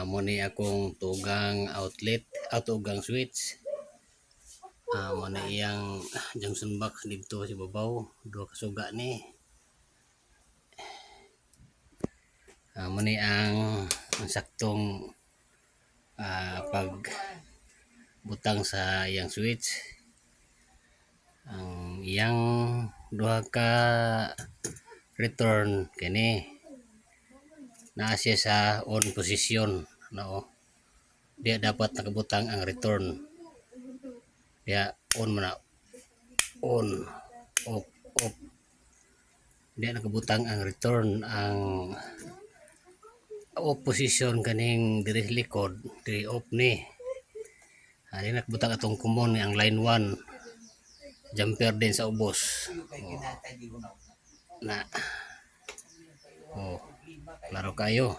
Muni akong tugang outlet, tugang switch. Muna iyang junction box dito sa babaw, duha ka suga ni. Muni ang saktong pag butang sa iyang switch. Ang iyang duha ka return kini naa siya sa on position, no. Diya dapat nakabutang ang return. Diya on muna, on, off, off. Diya nakabutang ang return. Ang off position kaning diri likod, diri off ni. Di nakabutang atong common ang line 1. Jumper din sa ubos. Na. Klaro kayo.